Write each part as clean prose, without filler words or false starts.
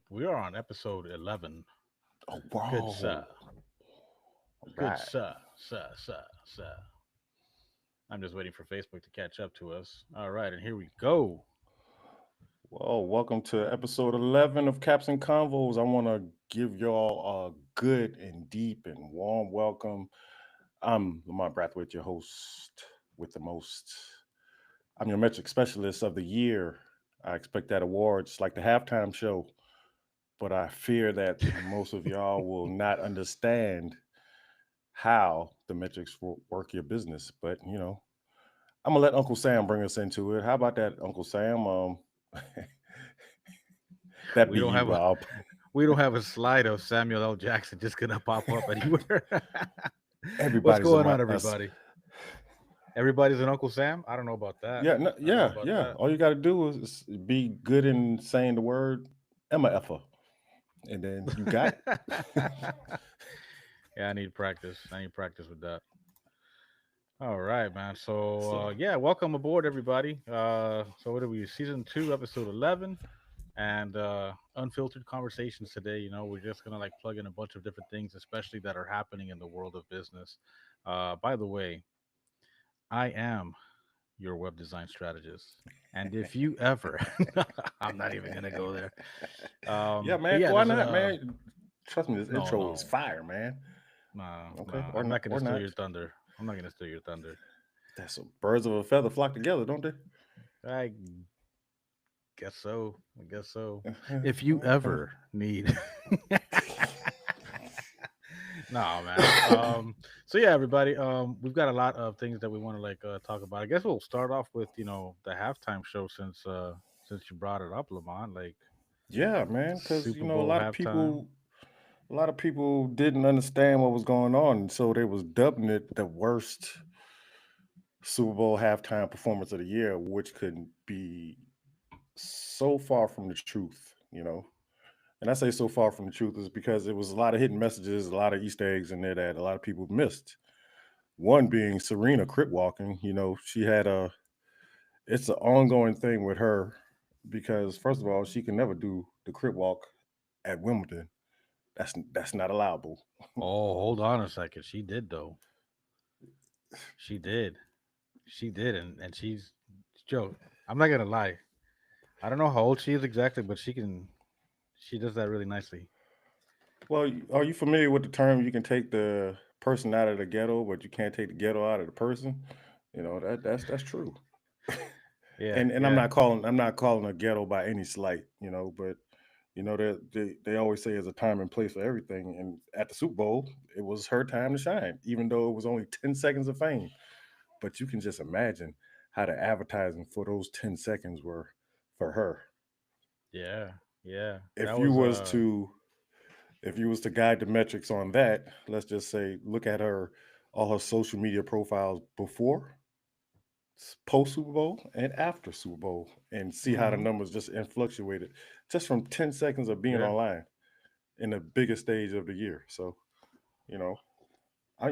We are on episode 11. Oh, Good whoa. sir. Good Right. sir. I'm just waiting for Facebook to catch up to us. All right, and here we go. Well, welcome to episode 11 of Caps and Convos. I want to give y'all a good and deep and warm welcome. I'm Lamar Braithwaite, your host with the most. I'm your metric specialist of the year. I expect that award. It's like the halftime show, but I fear that most of y'all will not understand how the metrics work your business. But, I'm going to let Uncle Sam bring us into it. How about that, Uncle Sam? That We be don't you, have a Bob. we don't have a slide of Samuel L. Jackson just gonna pop up anywhere. What's Everybody's going on, us. everybody? Everybody's an Uncle Sam. I don't know about that. Yeah, no, I don't know yeah, about yeah. that. All you got to do is be good in saying the word Emma Effa, and then you got it. Yeah, I need practice. I need practice with that. All right, man. So So, yeah, welcome aboard, everybody. So what are we? Season 2, episode 11, and unfiltered conversations today. We're just gonna like plug in a bunch of different things, especially that are happening in the world of business. By the way, I am your web design strategist, and if you ever, I'm not even gonna go there. yeah, But man. yeah, Why there's not, a man? Trust me, this no, intro is no, fire, man. Okay, nah. or I'm not, not gonna or steal your not. thunder. I'm not gonna steal your thunder. That's a birds of a feather flock together, don't they? I guess so. I guess so. If you ever need no man. So yeah, everybody. We've got a lot of things that we want to like talk about. I guess we'll start off with, the halftime show since you brought it up, Lamont, like Yeah, man. Because Super Bowl halftime. a lot of people didn't understand what was going on, and so they was dubbing it the worst Super Bowl halftime performance of the year, which could be so far from the truth, And I say so far from the truth is because it was a lot of hidden messages, a lot of Easter eggs in there that a lot of people missed. One being Serena crip walking. She had it's an ongoing thing with her because first of all, she can never do the crip walk at Wimbledon. That's not allowable. Oh, hold on a second. She did though. She did. She did, and she's Joe. I'm not gonna lie. I don't know how old she is exactly, but she does that really nicely. Well, are you familiar with the term you can take the person out of the ghetto, but you can't take the ghetto out of the person? That's true. Yeah, And yeah. I'm not calling a ghetto by any slight, but they always say there's a time and place for everything. And at the Super Bowl, it was her time to shine, even though it was only 10 seconds of fame. But you can just imagine how the advertising for those 10 seconds were for her. Yeah, yeah. That If you was was to if you was to guide the metrics on that, let's just say look at her all her social media profiles before, post Super Bowl, and after Super Bowl, and see how the hmm numbers just fluctuated just from 10 seconds of being yeah. online in the biggest stage of the year. So, you know,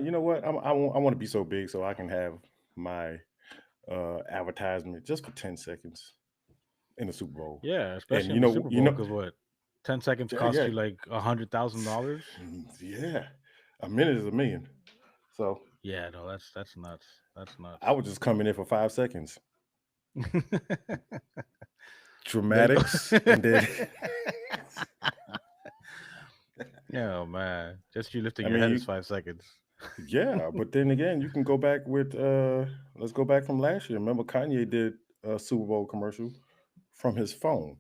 you know what? I want to be so big so I can have my advertisement just for 10 seconds in the Super Bowl. Yeah, And especially in the Super Bowl, because what, 10 seconds yeah, cost yeah, you like $100,000? yeah, a minute is a million. So Yeah, no, that's nuts. That's nuts. I would just come in there for 5 seconds, Then, dramatics, and then yeah, man, just you lifting I your mean head is you 5 seconds. yeah, but then again you can go back with let's go back from last year. Remember Kanye did a Super Bowl commercial from his phone,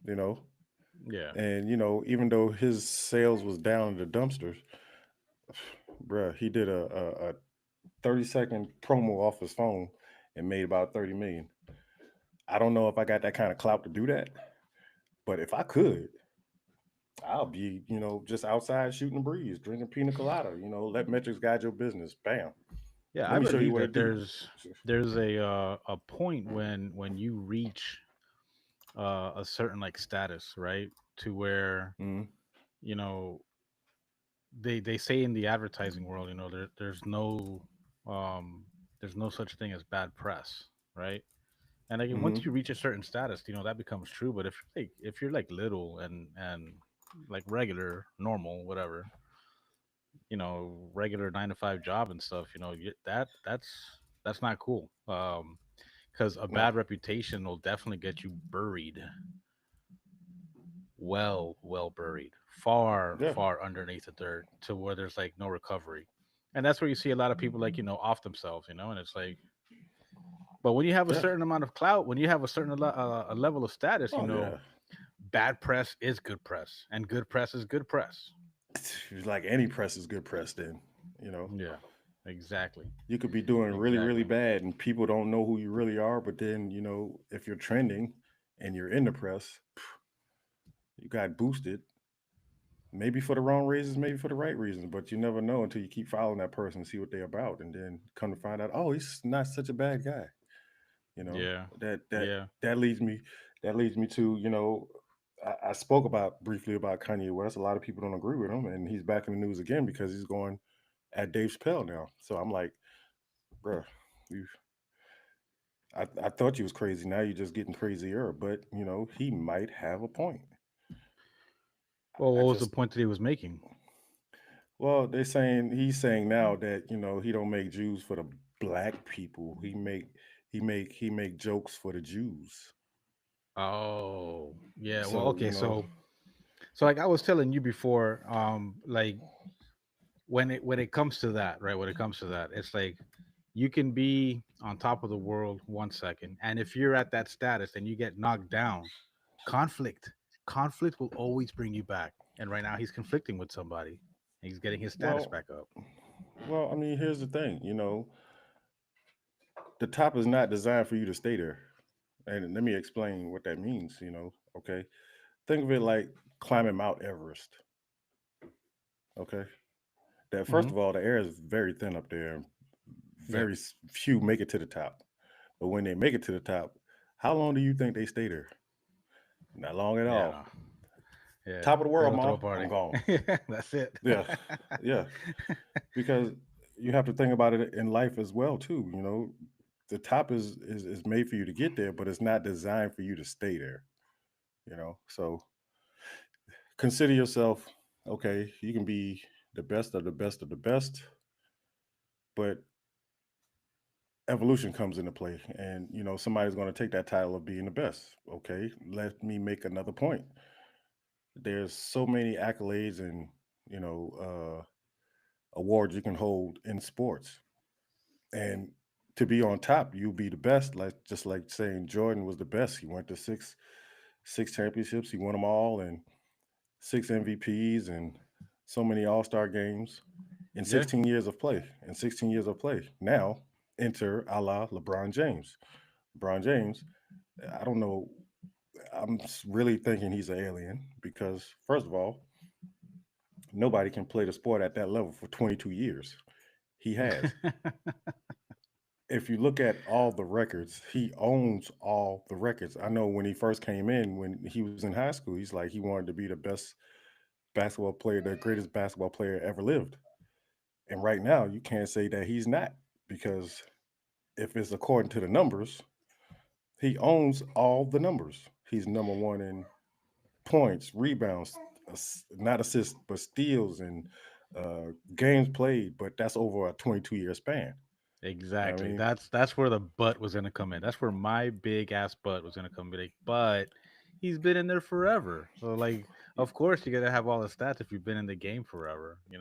you know, Yeah, and even though his sales was down in the dumpsters, bruh, he did a 30-second promo off his phone and made about 30 million. I don't know if I got that kind of clout to do that, but if I could, I'll be, just outside shooting the breeze, drinking pina colada, let metrics guide your business. Bam. yeah. Let I me show you believe what that it do. there's a point when you reach a certain like status, right, to where Mhm. you know they say in the advertising world, um there's no such thing as bad press, right? And like once Mm-hmm. you reach a certain status, that becomes true. But if you're like little and like regular, normal, whatever, regular 9 to 5 job and stuff, that's not cool. Because a No. bad reputation will definitely get you buried, well buried, far, Yeah. far underneath the dirt to where there's like no recovery. And that's where you see a lot of people like, off themselves, and it's like, but when you have a Yeah. certain amount of clout, when you have a certain a level of status, Oh yeah. bad press is good press, and good press is good press. It's like any press is good press. Then you know Yeah, exactly, you could be doing really really exactly. bad, and people don't know who you really are. But then if you're trending and you're in the press, you got boosted. Maybe for the wrong reasons, maybe for the right reasons, but you never know until you keep following that person and see what they're about, and then come to find out, oh, he's not such a bad guy. You know Yeah, that that yeah. that leads me to I spoke about briefly about Kanye West. A lot of people don't agree with him, and he's back in the news again because he's going at Dave Chappelle now. So I'm like, bruh, you. I thought you was crazy. Now you're just getting crazier. But he might have a point. Well, I what was the just point that he was making? Well, they're saying he's saying now that he don't make Jews for the black people. He make jokes for the Jews. Oh, yeah. Well, So okay. So like I was telling you before, like when it comes to that, right? When it comes to that, it's like you can be on top of the world 1 second, and if you're at that status and you get knocked down, conflict, conflict will always bring you back. And right now, he's conflicting with somebody. He's getting his status well, back up. I mean, here's the thing. The top is not designed for you to stay there. And let me explain what that means. Okay, think of it like climbing Mount Everest. Okay, that Hmm. first of all, the air is very thin up there. Yeah. Few make it to the top. But when they make it to the top, how long do you think they stay there? Not long at Yeah. all. No. Yeah. Top of the They world, go throw ma. a I'm party. gone. That's it. Yeah, yeah. Because you have to think about it in life as well too. The top is made for you to get there, but it's not designed for you to stay there. So consider yourself okay. You can be the best of the best of the best, but evolution comes into play, and somebody's going to take that title of being the best. Okay, let me make another point. There's so many accolades and you know awards you can hold in sports. And to be on top, you'll be the best. Like just like saying Jordan was the best. He went to six championships. He won them all, and six MVPs, and so many All Star games in Yeah. 16 years of play. In 16 years of play. Now enter a la LeBron James. LeBron James. I don't know. Really thinking he's an alien because first of all, nobody can play the sport at that level for 22 years. He has. If you look at all the records, he owns all the records. I know when he first came in, when he was in high school, he's like he wanted to be the best basketball player, the greatest basketball player ever lived. And right now, you can't say that he's not because if it's according to the numbers, he owns all the numbers. He's number one in points, rebounds, not assists, but steals and games played. But that's over a 22-year span. You know what I Exactly. mean? That's where the butt was gonna come in. That's where my big ass butt was gonna come in. Like, but he's been in there forever. So like, of course you gotta have all the stats if you've been in the game forever. It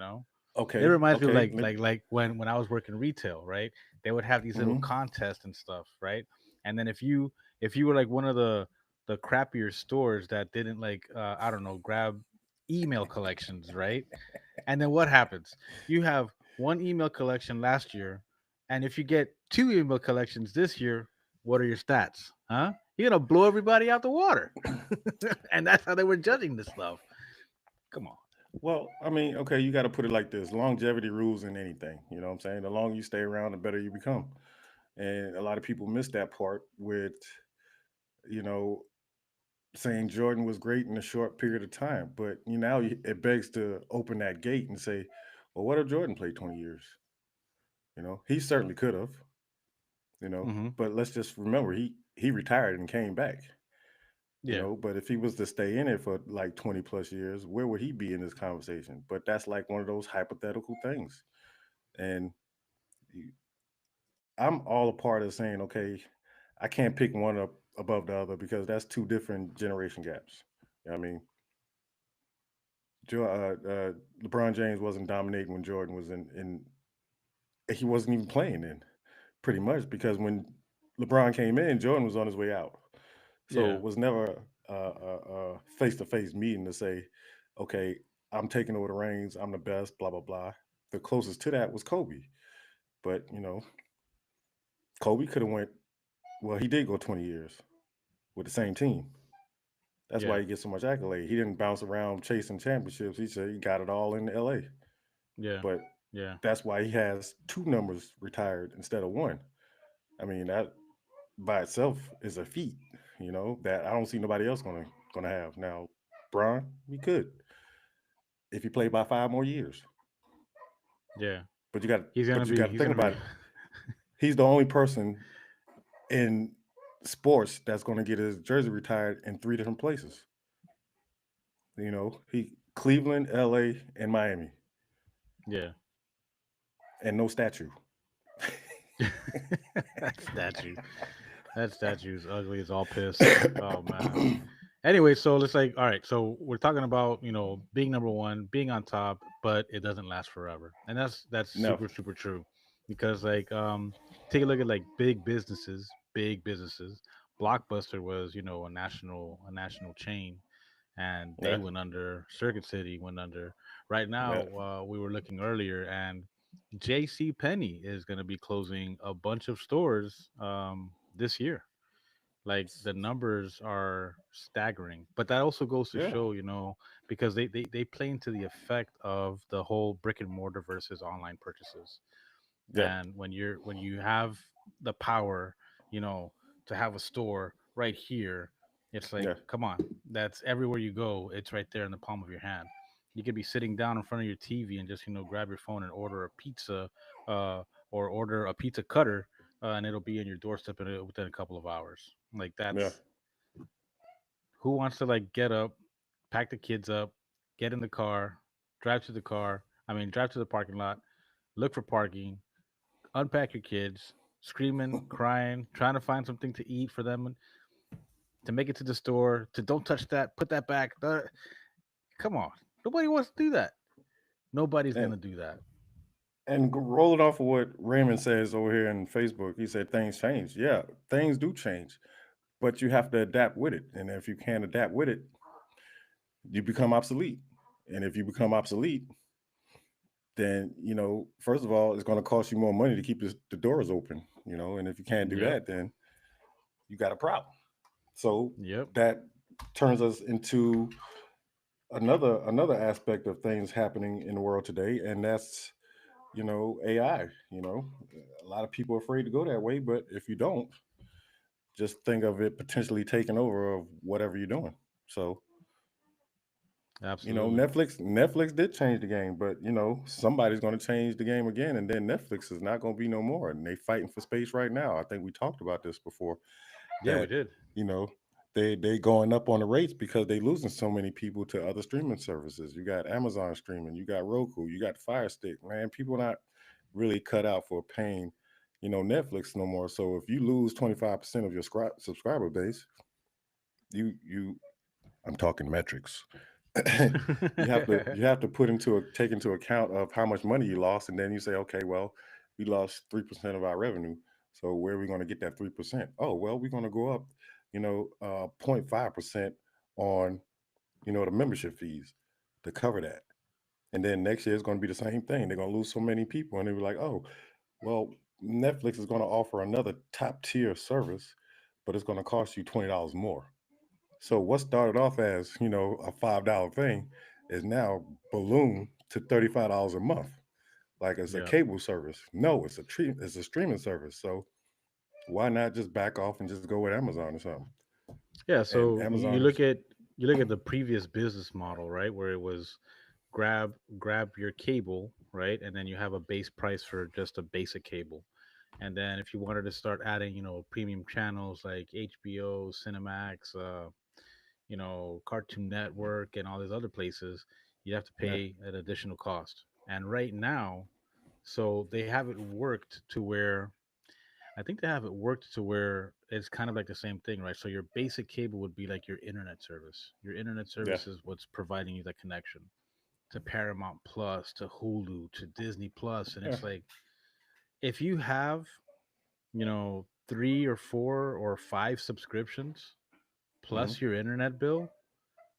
Okay, reminds me of okay. like when I was working retail, right? They would have these little Mhm. contests and stuff, right? And then if you were like one of the crappier stores that didn't like I don't know, grab email collections, right? And then what happens? You have one email collection last year, and if you get two email collections this year, what are your stats? Huh? You're gonna blow everybody out the water. And that's how they were judging this stuff. Come on. Well, I mean, okay, you got to put it like this: longevity rules in anything. You know what I'm saying? The longer you stay around, the better you become. And a lot of people miss that part with, you know, saying Jordan was great in a short period of time. But it begs to open that gate and say, well, what if Jordan played 20 years? He certainly could have. Hmm. But let's just remember he retired and came back. Yeah. But if he was to stay in it for like 20 plus years, where would he be in this conversation? But that's like one of those hypothetical things. And I'm all a part of saying, okay, I can't pick one up above the other because that's two different generation gaps. I mean, LeBron James wasn't dominating when Jordan was in. He wasn't even playing then, pretty much, because when LeBron came in, Jordan was on his way out. So Yeah. it was never a face to face meeting to say, okay, I'm taking over the reins. I'm the best. Blah blah blah. The closest to that was Kobe, but Kobe could have went. Well, he did go 20 years with the same team. That's Yeah. why he gets so much accolade. He didn't bounce around chasing championships. He said he got it all in LA. Yeah. But Yeah. that's why he has two numbers retired instead of one. I mean, that by itself is a feat, that I don't see nobody else gonna have. Now, Bron, we could if he played by 5 more years. Yeah. But you got He's gonna but you be. got to He's think gonna be. about it. He's the only person in sports that's going to get his jersey retired in three different places. He Cleveland, LA, and Miami, Yeah. and no statue. That statue. That statue is ugly as all piss. Oh man. Anyway, so let's like, all right. So we're talking about being number one, being on top, but it doesn't last forever, and that's No, super super true, because like take a look at like big businesses, big businesses. Blockbuster was a national chain, and they yeah, went under. Circuit City went under. Right yeah, now, we were looking earlier, and J.C. Penney is going to be closing a bunch of stores this year. Like the numbers are staggering, but that also goes to yeah, show, because they play into the effect of the whole brick and mortar versus online purchases. yeah, And when you have the power, you know to have a store right here, it's like, yeah, come on, that's everywhere you go, it's right there in the palm of your hand. You could be sitting down in front of your TV and just grab your phone and order a pizza, uh, or order a pizza cutter, and it'll be in your doorstep within a couple of hours. Like, yeah, that's who wants to like get up, pack the kids up, get in the car, drive to the parking lot, look for parking, unpack your kids, screaming, crying, trying to find something to eat for them, to make it to the store, to don't touch that, put that back. Come on. Nobody wants to do that. Nobody's going and to do that. rolling off of what Raymond says over here in Facebook, he said things change. Yeah, things do change, but you have to adapt with it. And if you can't adapt with it, you become obsolete. And if you become obsolete, then first of all, it's going to cost you more money to keep the doors open. And if you can't do Yep. that, then you got a problem. So Yep. that turns us into another aspect of things happening in the world today, and that's AI. A lot of people are afraid to go that way, but if you don't, just think of it potentially taking over of whatever you're doing. So Absolutely. Netflix did change the game, but somebody's going to change the game again, and then Netflix is not going to be no more, and they fighting for space right now. I think we talked about this before, Yeah, we that did. you know they going up on the rates because they losing so many people to other streaming services. You got Amazon streaming, you got Roku, you got Fire Stick. Man, people not really cut out for paying Netflix no more. So if you lose 25% of your subscriber base, you I'm talking metrics. You have to take into account of how much money you lost, and then you say, okay, well, we lost 3% of our revenue. So where are we going to get that 3%? Oh, well, we're going to go up, 0.5% on the membership fees to cover that. And then next year it's going to be the same thing. They're going to lose so many people, and they'll be like, oh, well, Netflix is going to offer another top tier service, but it's going to cost you $20 more. So what started off as, a $5 thing is now ballooned to $35 a month. Like it's a Yeah. cable service. No, it's a streaming service. So why not just back off and just go with Amazon or something? Yeah, And so you Amazon look is at you look at the previous business model, right, where it was grab your cable, right, and then you have a base price for just a basic cable, And then if you wanted to start adding, premium channels like HBO, Cinemax, Cartoon Network, and all these other places, you have to Yeah. pay an additional cost. And right now, so they have it worked to where I think they have it worked to where it's kind of like the same thing, right? So your basic cable would be like your internet service. Your internet Yeah. service is what's providing you that connection to Paramount Plus, to Hulu, to Disney Plus, and Yeah. it's like if you have, three or four or five subscriptions Hmm. plus your internet bill,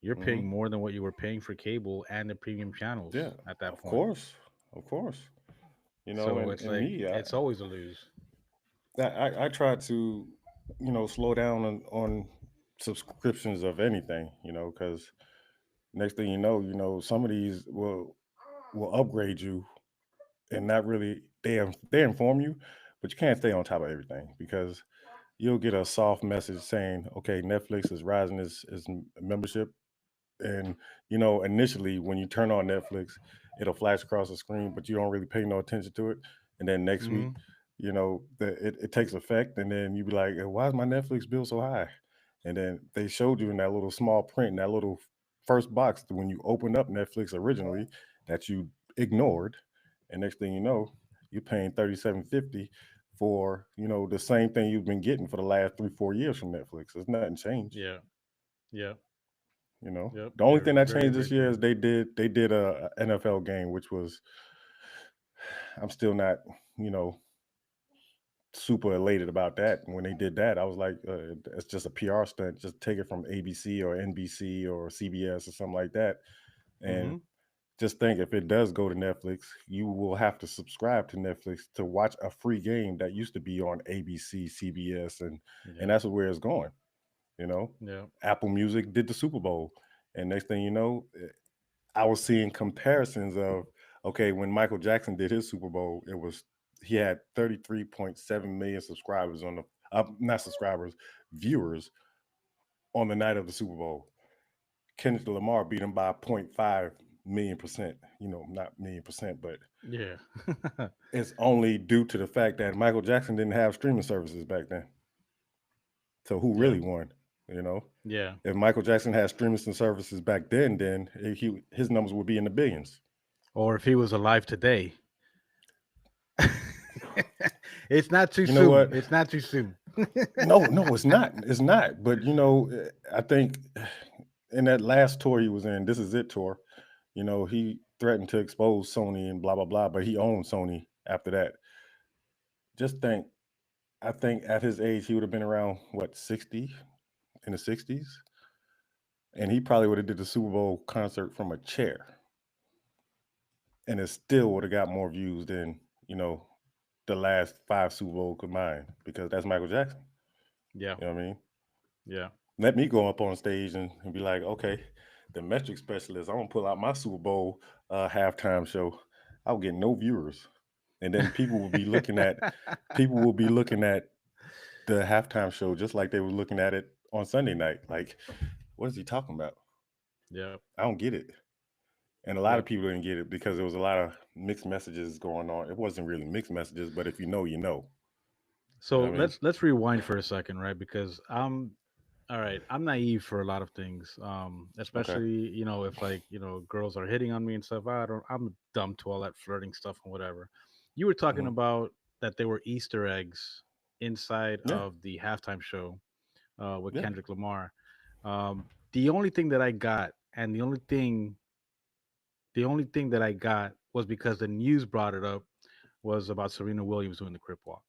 you're Hmm. paying more than what you were paying for cable and the premium channels Yeah. at that Of point. course. Of course. So And, it's and like me, it's always a lose. I try to, slow down on subscriptions of anything, because next thing some of these will upgrade you and not really they inform you, but you can't stay on top of everything because you'll get a soft message saying, okay, Netflix is rising its membership. And initially when you turn on Netflix, it'll flash across the screen, but you don't really pay no attention to it. And then next week, Hmm. it takes effect, and then you be like, why is my Netflix bill so high? And then they showed you in that little small print, in that little first box, when you opened up Netflix originally, that you ignored. And next thing you know, you're paying 37.50 for the same thing you've been getting for the last 3-4 years from Netflix. There's nothing changed. Yeah. Yeah. Yep. The only thing that Very, changed very this year true. is they did a NFL game, which was, I'm still not you know super elated about that. When they did that, I was like, it's just a PR stunt. Just take it from ABC or NBC or CBS or something like that. And Hmm. just think, if it does go to Netflix, you will have to subscribe to Netflix to watch a free game that used to be on ABC, CBS, and Yeah. that's where it's going. You know, Yeah. Apple Music did the Super Bowl, and next thing you know, I was seeing comparisons of, okay, when Michael Jackson did his Super Bowl, he had 33.7 million subscribers on the not subscribers, viewers on the night of the Super Bowl. Kendrick Lamar beat him by 0.5 million percent. Not million percent, but Yeah. it's only due to the fact that Michael Jackson didn't have streaming services back then. So who Yeah. really won? You know, Yeah. if Michael Jackson had streaming services back then his numbers would be in the billions. Or if he was alive today. It's not too You know soon. what? It's not too soon. No, no, it's not. It's not. But I think in that last tour he was in, This Is It tour, he threatened to expose Sony and blah blah blah, but he owned Sony after that. Just think, I think at his age he would have been around what, 60, in the 60s, and he probably would have did the Super Bowl concert from a chair, and it still would have got more views than the last five Super Bowl combined, because that's Michael Jackson. Yeah. You know what I mean? Yeah. Let me go up on stage and be like, okay, the metric specialist, I'm gonna pull out my Super Bowl halftime show. I'll get no viewers, and then people will be looking at the halftime show just like they were looking at it on Sunday night. Like, what is he talking about? Yep. I don't get it. And a lot of Yep. people didn't get it because there was a lot of mixed messages going on. It wasn't really mixed messages, but if you know, you know. You So know what I mean? let's rewind for a second, right? Because I'm all right. I'm naive for a lot of things, Okay. especially if like girls are hitting on me and stuff. I'm dumb to all that flirting stuff and whatever. You were talking Hmm. about that there were Easter eggs inside Yeah. of the halftime show with Yeah. Kendrick Lamar. The only thing that I got, and the only thing that I got was because the news brought it up, was about Serena Williams doing the crip walk.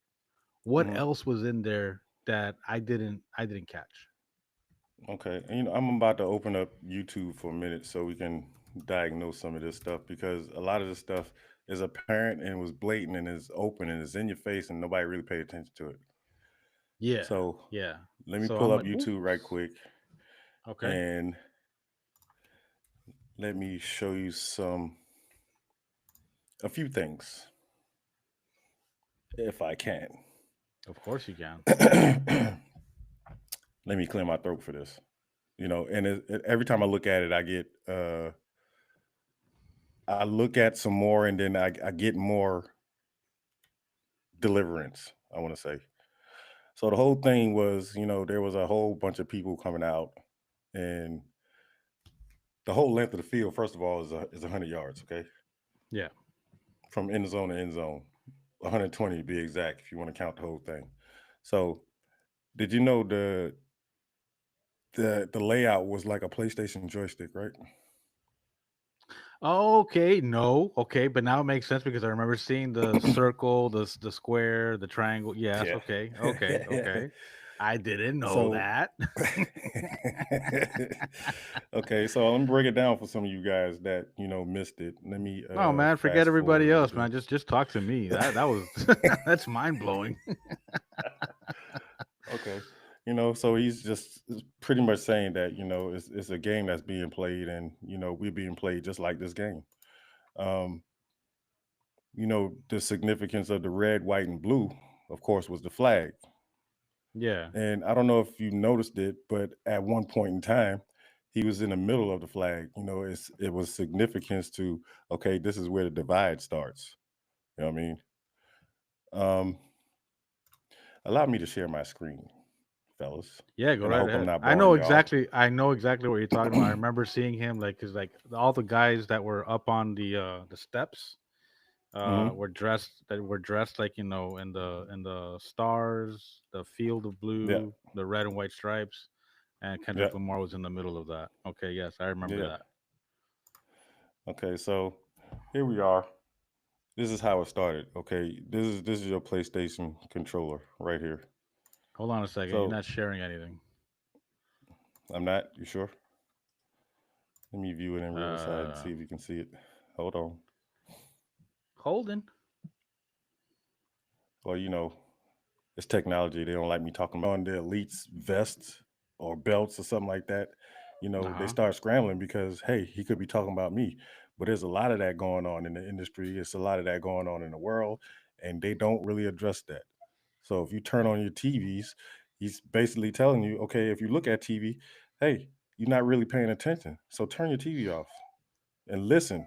What Hmm. else was in there that I didn't catch? Okay. And, I'm about to open up YouTube for a minute so we can diagnose some of this stuff, because a lot of this stuff is apparent and was blatant and is open and is in your face and nobody really paid attention to it. Yeah, So yeah. let me So pull I'm up like, ooh, YouTube right quick okay, and let me show you a few things if I can. of course you can. Let me clear my throat for this. And every time I look at it, I look at some more, and then I get more deliverance, I want to say. So the whole thing was, there was a whole bunch of people coming out, and the whole length of the field, first of all, is 100 yards. Okay, Yeah. from end zone to end zone, 120 to be exact, if you want to count the whole thing. So did you know the layout was like a PlayStation joystick, right? Okay, no, okay, but now it makes sense because I remember seeing the circle, the square, the triangle. Yes, Yeah. okay, okay, okay. I didn't know So, that. okay, so let me break it down for some of you guys that missed it. Let me No, man, forget fast everybody forward else, it. man. Just talk to me. That was that's mind blowing. Okay, so he's just pretty much saying that it's a game that's being played, and we're being played just like this game. Um, the significance of the red, white, and blue, of course, was the flag. Yeah, And I don't know if you noticed it, but at one point in time, he was in the middle of the flag. It was significance to, okay, this is where the divide starts. You know what I mean? Um, Allow me to share my screen, fellas, yeah. Go and I right hope I'm ahead. not I boring know y'all. exactly. I know exactly what you're talking about. I remember seeing him like, cause like all the guys that were up on the steps Hmm. were dressed like in the stars, the field of Yeah, blue, the red and white stripes, and yeah, Kendrick Lamar was in the middle of that. Okay, yes, I remember yeah. that. Okay, so here we are. This is how it started. Okay, this is your PlayStation controller right here. Hold on a second, you're So not sharing anything. I'm not. You sure? Let me view it in real side and Uh, see if you can see it. Hold on. Holding. Well, it's technology. They don't like me talking about on the elites vests or belts or something like that. Uh They huh. start scrambling because hey, he could be talking about me. But there's a lot of that going on in the industry. It's a lot of that going on in the world, and they don't really address that. So if you turn on your TVs, he's basically telling you, okay, if you look at TV, hey, you're not really paying attention. So turn your TV off and listen.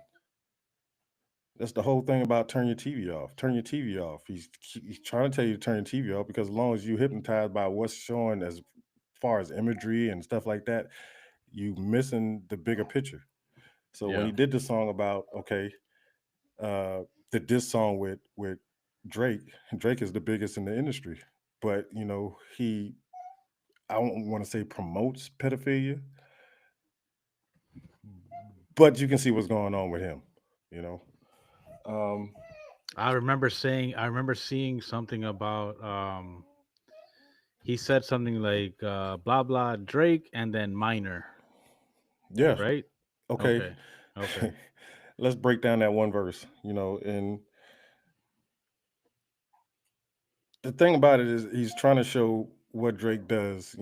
That's the whole thing about turn your TV off. Turn your TV off. He's trying to tell you to turn your TV off because as long as you hypnotized by what's showing as far as imagery and stuff like that, you missing the bigger picture. So when Yeah. he did the song about uh the diss song with Drake, Drake is the biggest in the industry, but he I don't want to say promotes pedophilia, but you can see what's going on with him. You know, um, I remember seeing something about he said something like blah blah Drake and then minor, yeah, right? okay. Okay. Okay. Let's break down that one verse. And the thing about it is he's trying to show what Drake does.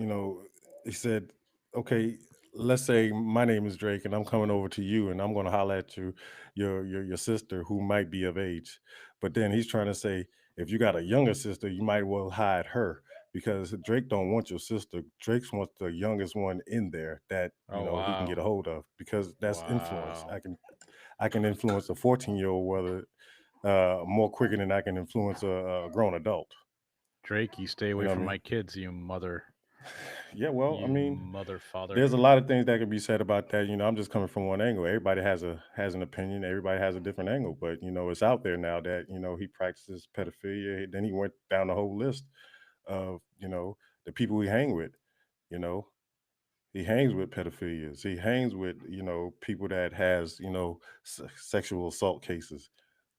He said, "Okay, let's say my name is Drake, and I'm coming over to you, and I'm going to holler at your sister who might be of age." But then he's trying to say, if you got a younger sister, you might well hide her because Drake don't want your sister. Drake wants the youngest one in there that Oh he can wow. get a hold of because that's influence. Wow. I can influence a 14-year-old whether more quicker than I can influence a grown adult. Drake, you stay You away know what I from mean? my kids, Yeah, well, I you mean, mother father. there's a lot of things that can be said about that. I'm just coming from one angle. Everybody has an opinion. Everybody has a different angle, but it's out there now that he practices pedophilia. Then he went down the whole list of the people he hang with. You know, he hangs with pedophilias. He hangs with people that has sexual assault cases.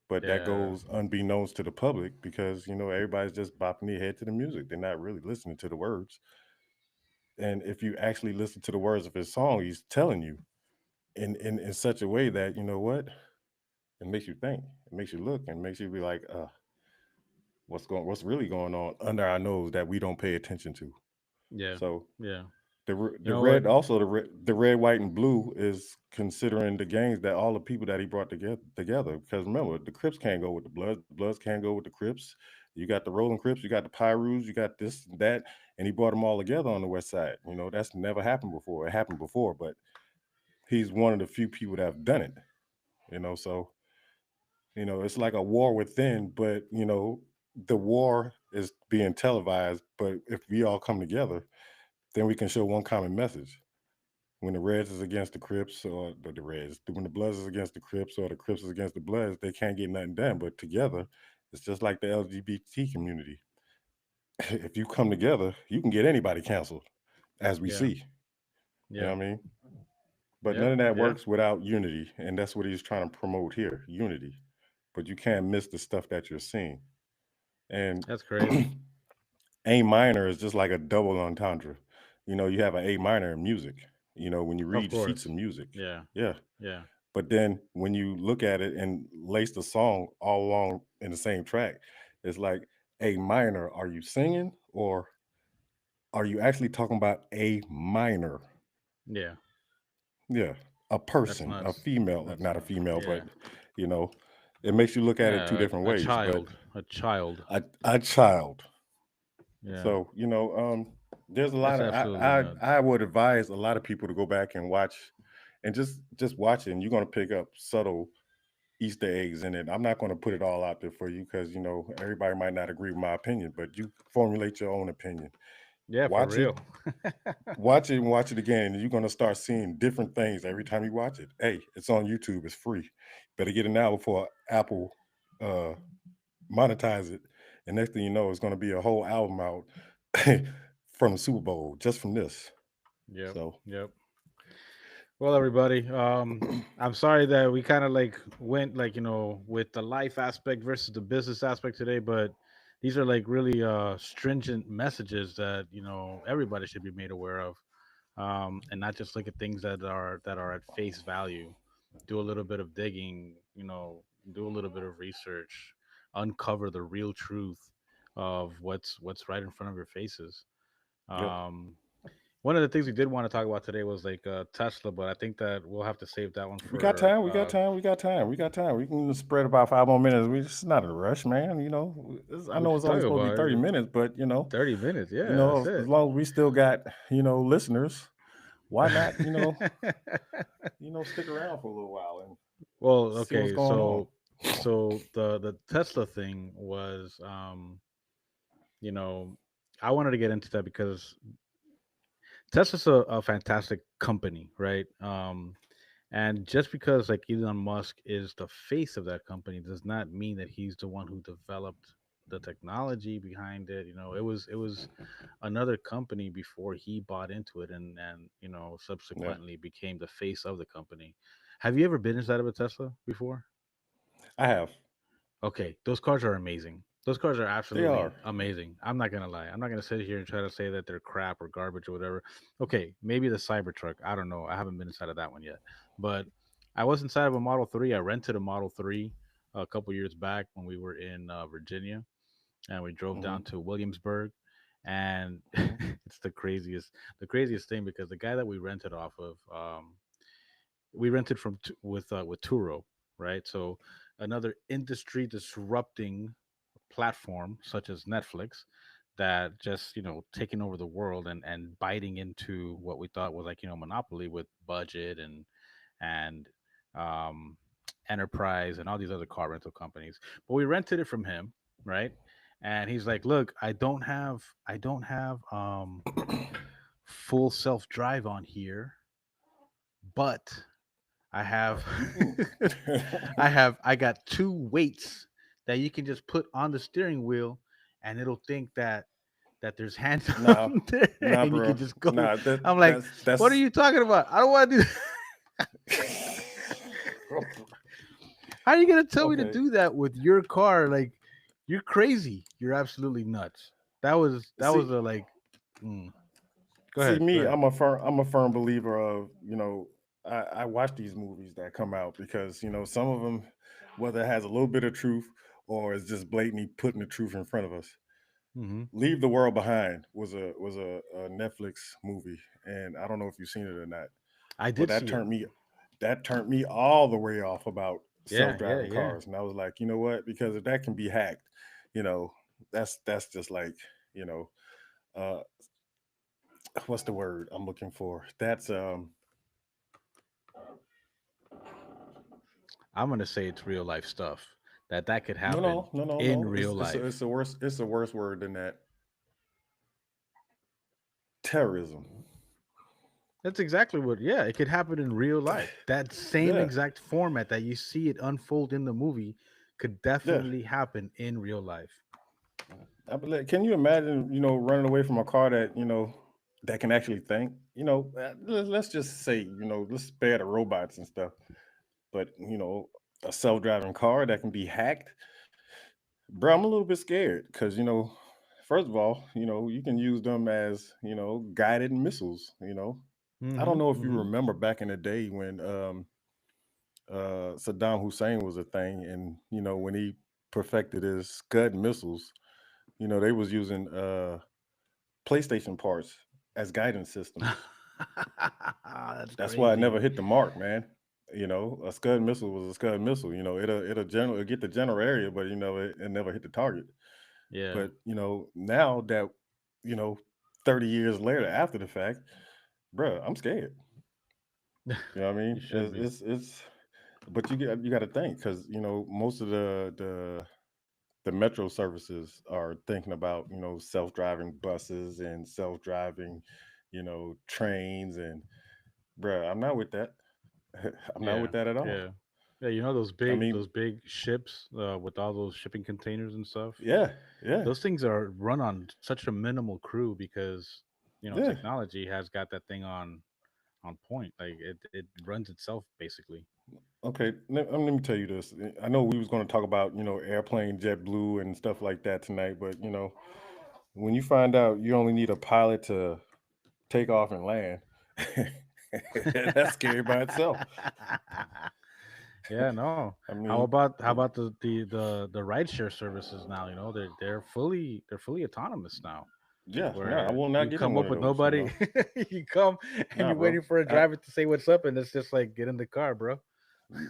But that Yeah, goes unbeknownst to the public because everybody's just bopping their head to the music. They're not really listening to the words. And if you actually listen to the words of his song, he's telling you in such a way that what it makes you think, it makes you look, and makes you be like, what's really going on under our nose that we don't pay attention to. yeah, So yeah. You the know what? red, also the red, white, and blue is considering the gangs that all the people that he brought together. Because remember, the Crips can't go with the Bloods. The Bloods can't go with the Crips. You got the Rolling Crips. You got the Pyrus. You got this and that, and he brought them all together on the West Side. That's never happened before. It happened before, but he's one of the few people that have done it. So it's like a war within, but the war is being televised, but if we all come together, then we can show one common message. When the Reds is against the Crips, or the Reds, when the Bloods is against the Crips, or the Crips is against the Bloods, they can't get nothing done. But together, it's just like the LGBT community. If you come together, you can get anybody canceled, as we Yeah. see. You know Yeah. what I mean? But Yeah. none of that Yeah. works without unity, and that's what he's trying to promote here: unity. But you can't miss the stuff that you're seeing. And That's crazy. A minor is just like a double entendre. You have an A minor in music. When you Of read sheets of course. music, Yeah. yeah. Yeah. But then when you look at it and lace the song all along in the same track, it's like A minor. Are you singing, or are you actually talking about A minor? Yeah. Yeah, a That's person, a nuts. female, That's not a nuts. female, but Yeah. you know, it makes you look at it two Yeah. different A ways. But child. A child. a child. Yeah. So there's a lot That's of absolutely nuts. I would advise a lot of people to go back and watch, and just watch it, and you're gonna pick up subtle Easter eggs in it. I'm not gonna put it all out there for you because everybody might not agree with my opinion, but you formulate your own opinion. Yeah, for Watch it, real. and watch it again, and you're gonna start seeing different things every time you watch it. Hey, it's on YouTube. It's free. Better get it now before Apple uh, monetize it. And next thing you know, it's gonna be a whole album out from the Super Bowl just from this. Yep. So Yep. Well, everybody, I'm sorry that we kind of like went like with the life aspect versus the business aspect today, but these are like really stringent messages that everybody should be made aware of, and not just look at things that are at face value. Do a little bit of digging, do a little bit of research, uncover the real truth of what's right in front of your faces. yep. Um, One of the things we did want to talk about today was like Tesla, but I think that we'll have to save that one We got for. time. We got time. We got time. We got time. We can spread about 5 more minutes. It's not a rush, man. I We know could it's only talk supposed to be about 30 minutes, but 30 minutes. Yeah, that's as it. long as we still got listeners, why not stick around for a little while and Well, see what's okay, going on. so the Tesla thing was, you know, I wanted to get into that because Tesla's a fantastic company, right? And just because like Elon Musk is the face of that company does not mean that he's the one who developed the technology behind it. It was another company before he bought into it and Yeah, subsequently became the face of the company. Have you ever been inside of a Tesla before? I have. Okay, those cars are amazing. Those cars are They are. absolutely amazing. I'm not gonna lie. I'm not gonna sit here and try to say that they're crap or garbage or whatever. Okay, maybe the Cybertruck. I don't know. I haven't been inside of that one yet. But I was inside of a Model 3. I rented a Model 3 a couple years back when we were in Virginia, and we drove Hmm. down to Williamsburg. And Hmm. it's the craziest thing because the guy that we rented off of, we rented from with Turo, right? So another industry disrupting platform such as Netflix that just taking over the world and biting into what we thought was like monopoly with budget and um, enterprise and all these other car rental companies. But we rented it from him, right? And he's like, "Look, I don't have full self drive on here, but I have I got two weights that you can just put on the steering wheel and it'll think that there's hands Nah, on there nah, and you can bro. just go. Nah, I'm like, what are that's you talking about? I don't want to do How are you gonna tell me to okay. do that with your car? Like, you're crazy. You're absolutely nuts. That was See, a like mm. Go See ahead. Go me, ahead. I'm a firm believer of, I watch these movies that come out because, some of them, whether it has a little bit of truth or it's just blatantly putting the truth in front of us. Hmm. Leave the World Behind was a Netflix movie, and I don't know if you've seen it or not, I but did see it. that turned me all the way off about Yeah, yeah, self-driving yeah. cars. And I was like, you know what? Because if that can be hacked, you know, that's just like, you know, uh what's the word I'm looking for? That's I'm gonna say it's real life stuff. that could No, happen no, no, no, in no. real It's life. a worse word than that. Terrorism. That's exactly what. Yeah, it could happen in real life. That same Yeah, exact format that you see it unfold in the movie could yeah. definitely happen in real life. Can you imagine, running away from a car that that can actually think? Let's just say, let's spare the robots and stuff, but a self-driving car that can be hacked, bro. I'm a little bit scared because first of all, you can use them as guided missiles. I don't Mm-hmm. know if you Mm-hmm. remember back in the day when Saddam Hussein was a thing, and when he perfected his Scud missiles, they was using PlayStation parts as guidance systems. That's That's why it crazy. never hit the mark, man. A Scud missile was a Scud missile. It'll get the general area, but it never hit the target. Yeah. But now that you know 30 years later after the fact, bruh, I'm scared. You know what I You mean? should be. It's but you got to think because most of the metro services are thinking about self-driving buses and self-driving trains, and bruh, I'm not with that. I'm not Yeah. with that at all. Yeah. Yeah, you know I mean, those big ships with all those shipping containers and stuff. yeah, yeah, Those things are run on such a minimal crew because yeah. technology has got that thing on point. Like it runs itself basically. Okay, let me tell you this. I know we was going to talk about airplane JetBlue and stuff like that tonight, but when you find out you only need a pilot to take off and land, that's scary by itself. Yeah, no. I mean, How about the rideshare services now? They're fully autonomous now. yeah, no, I Where will not you get in come one up of with those. nobody, you come and Nah, you're bro. waiting for a I, driver to say what's up, and it's just like get in the car, bro.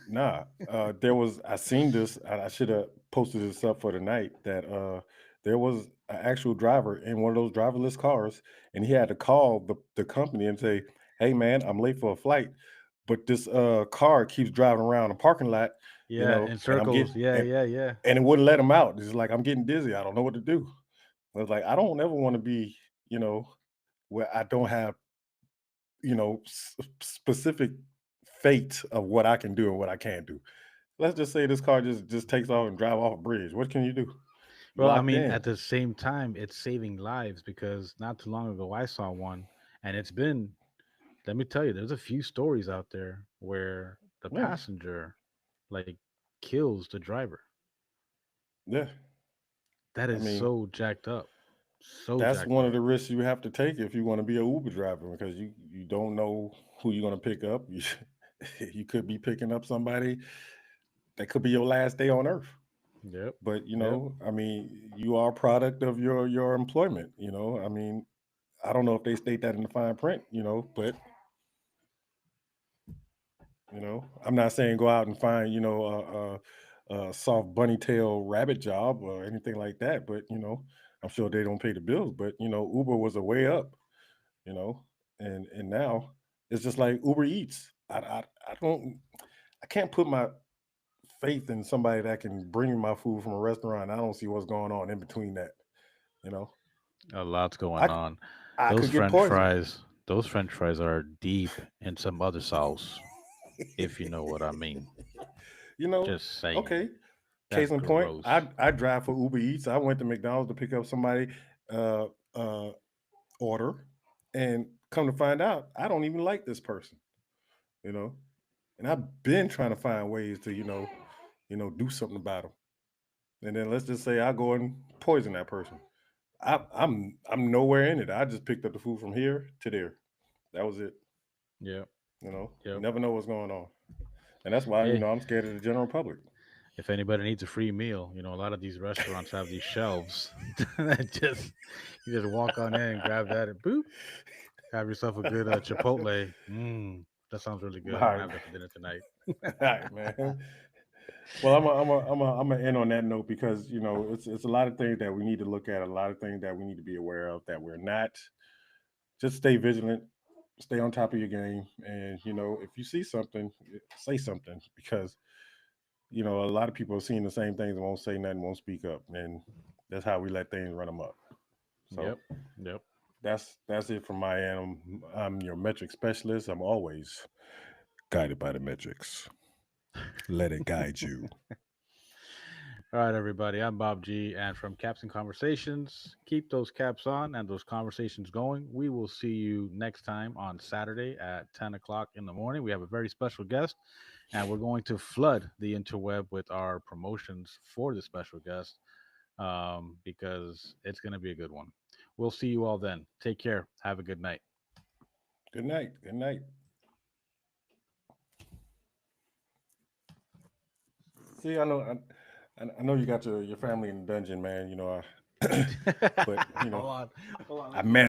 Nah, I seen this. I should have posted this up for tonight. That there was an actual driver in one of those driverless cars, and he had to call the company and say, "Hey, man, I'm late for a flight, but this car keeps driving around the parking lot, Yeah, in and I'm circles. getting Yeah, yeah, yeah. and it wouldn't let him out. It's like I'm getting dizzy. I don't know what to do." I was like, I don't ever want to be, you know, where I don't have specific fate of what I can do and what I can't do. Let's just say this car just takes off and drive off a bridge. What can you do? You Well, I locked mean, in. at the same time, it's saving lives because not too long ago I saw one, and it's been. Let me tell you, there's a few stories out there where the Yeah, passenger like kills the driver. yeah. That I is mean, so jacked up, so that's jacked one of up. the risks you have to take if you want to be an Uber driver because you don't know who you're going to pick up. You could be picking up somebody that could be your last day on earth. Yep, But yep. I mean, you are a product of your employment. I mean, I don't know if they state that in the fine print. But I'm not saying go out and find a soft bunny tail rabbit job or anything like that. But I'm sure they don't pay the bills. But Uber was a way up. You know, and now it's just like Uber Eats. I don't I can't put my faith in somebody that can bring me my food from a restaurant. I don't see what's going on in between that. You know, A lot's I going c- on. I could get poisoned. Those French fries are deep in some other sauce, if you know what I mean. you know, Just saying. okay. That's Case in point, gross. I drive for Uber Eats. I went to McDonald's to pick up somebody uh uh order, and come to find out, I don't even like this person, you know. And I've been trying to find ways to, do something about them. And then let's just say I go and poison that person. I'm nowhere in it. I just picked up the food from here to there. That was it. Yep, You yep. never know what's going on. And that's why, Hey, I'm scared of the general public. if anybody needs a free meal, a lot of these restaurants have these shelves that just you just walk on in and grab that and boop, have yourself a good Chipotle. That sounds really All good. I'm gonna right, have that for dinner tonight. all right, man. Well, I'm a end on that note because it's a lot of things that we need to look at, a lot of things that we need to be aware of that we're not. Just stay vigilant, stay on top of your game, and if you see something, say something because a lot of people are seeing the same things and won't say nothing, won't speak up, and that's how we let things run them up. So Yep. Yep. that's it from my end. I'm your metric specialist. I'm always guided by the metrics. Let it guide you. All right, everybody. I'm Bob G, and from Caps and Conversations, keep those caps on and those conversations going. We will see you next time on Saturday at 10 o'clock in the morning. We have a very special guest, and we're going to flood the interweb with our promotions for the special guest because it's going to be a good one. We'll see you all then. Take care. Have a good night. Good night. Good night. See, I know you got your family in the dungeon, man. I, but Hold on. Hold on. I Let me. managed